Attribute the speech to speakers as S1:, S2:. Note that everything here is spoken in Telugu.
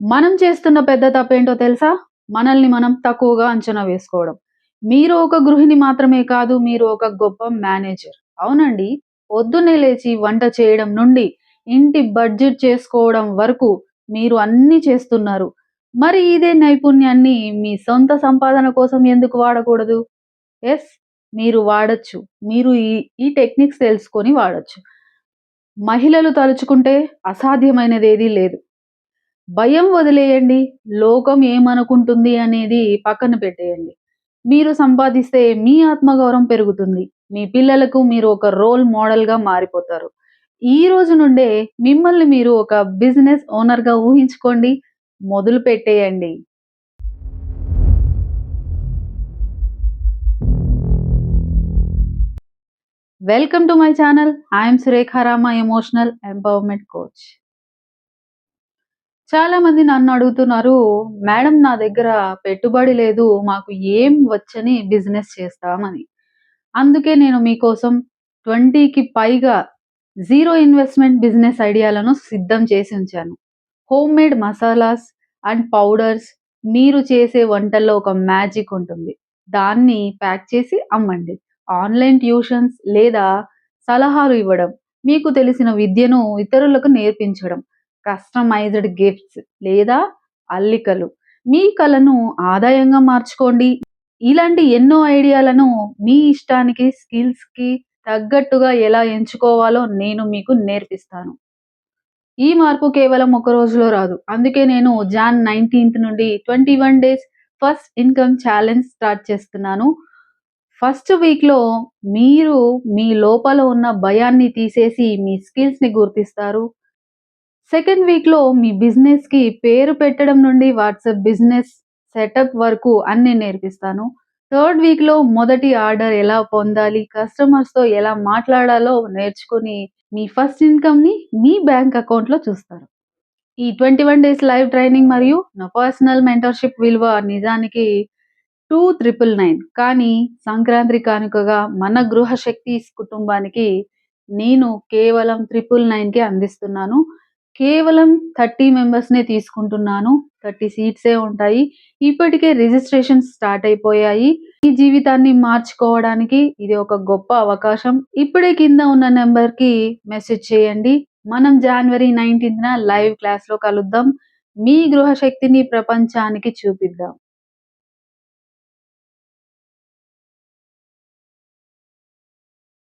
S1: మనం చేస్తున్న పెద్ద తప్పేంటో తెలుసా? మనల్ని మనం తక్కువగా అంచనా వేసుకోవడం. మీరు ఒక గృహిణి మాత్రమే కాదు, మీరు ఒక గొప్ప మేనేజర్. అవునండి. పొద్దున్నే లేచి వంట చేయడం నుండి, ఇంటి బడ్జెట్ చేసుకోవడం వరకు మీరు అన్నీ చేస్తున్నారు. మరి ఇదే నైపుణ్యాన్ని మీ సొంత సంపాదన కోసం ఎందుకు వాడకూడదు? యెస్, మీరు వాడొచ్చు. మీరు ఈ టెక్నిక్స్ తెలుసుకొని వాడొచ్చు. మహిళలు తలుచుకుంటే అసాధ్యమైనదేదీ లేదు. భయం వదిలేయండి. లోకం ఏమనుకుంటుంది అనేది పక్కన పెట్టేయండి. మీరు సంపాదిస్తే మీ ఆత్మగౌరవం పెరుగుతుంది. మీ పిల్లలకు మీరు ఒక రోల్ మోడల్‌గా మారిపోతారు. ఈ రోజు నుండే మిమ్మల్ని మీరు ఒక బిజినెస్ ఓనర్‌గా ఊహించుకోండి. మొదలు పెట్టేయండి. Welcome to my channel. I am Surekha Rama, emotional empowerment coach. చాలామంది నన్నడుగుతున్నారు, "మేడం నా దగ్గర పెట్టుబడి లేదు. మాకు ఏం వచ్చని బిజినెస్ చేస్తామని." అందుకే నేను మీకోసం 20కి పైగా జీరో ఇన్వెస్ట్‌మెంట్ బిజినెస్ ఐడియాలను సిద్ధం చేసి ఉంచాను. హోమ్‌మేడ్ మసాలాస్ అండ్ పౌడర్స్, మీరు చేసే వంటల్లో ఒక మ్యాజిక్ ఉంటుంది. దాన్ని ప్యాక్ చేసి అమ్మండి. ఆన్‌లైన్ ట్యూషన్స్ లేదా సలహాలు ఇవ్వడం, మీకు తెలిసిన విద్యను ఇతరులకు నేర్పించడం, కస్టమైజ్డ్ గిఫ్ట్స్ లేదా అల్లికలు. మీ కలను ఆదాయంగా మార్చుకోండి. ఇలాంటి ఎన్నో ఐడియాలను మీ ఇష్టానికి, స్కిల్స్‌కి తగ్గట్టుగా ఎలా ఎంచుకోవాలో నేను మీకు నేర్పిస్తాను. ఈ మార్పు కేవలం ఒక రోజులో రాదు. అందుకే నేను జాన్ 19థ్ నుండి 21 days first income challenge start చేస్తున్నాను. ఫస్ట్ వీక్‌లో మీరు మీ లోపల ఉన్న భయాన్ని తీసేసి మీ స్కిల్స్‌ని గుర్తిస్తారు. సెకండ్ వీక్‌లో మీ బిజినెస్‌కి పేరు పెట్టడం నుండి వాట్సాప్ బిజినెస్ సెటప్ వరకు అన్నీ నేర్పిస్తాను. థర్డ్ వీక్‌లో మొదటి ఆర్డర్ ఎలా పొందాలి, కస్టమర్స్‌తో ఎలా మాట్లాడాలో నేర్చుకొని మీ ఫస్ట్ ఇన్‌కమ్‌ని మీ బ్యాంక్ అకౌంట్‌లో చూస్తారు. ఈ 21 డేస్ లైవ్ ట్రైనింగ్ మరియు నా పర్సనల్ మెంటర్‌షిప్ విలువ నిజానికి 2,999. కానీ సంక్రాంతి కానుకగా మన గృహశక్తి కుటుంబానికి నేను కేవలం 999కే అందిస్తున్నాను. కేవలం 30 మెంబర్స్‌నే తీసుకుంటున్నాను. 30 సీట్సే ఉంటాయి. ఇప్పటికే రిజిస్ట్రేషన్స్ స్టార్ట్ అయిపోయాయి. మీ జీవితాన్ని మార్చుకోవడానికి ఇది ఒక గొప్ప అవకాశం. ఇప్పుడే కింద ఉన్న నంబర్‌కి మెసేజ్ చేయండి. మనం జనవరి 19న లైవ్ క్లాస్‌లో కలుద్దాం. మీ గృహశక్తిని ప్రపంచానికి చూపిద్దాం.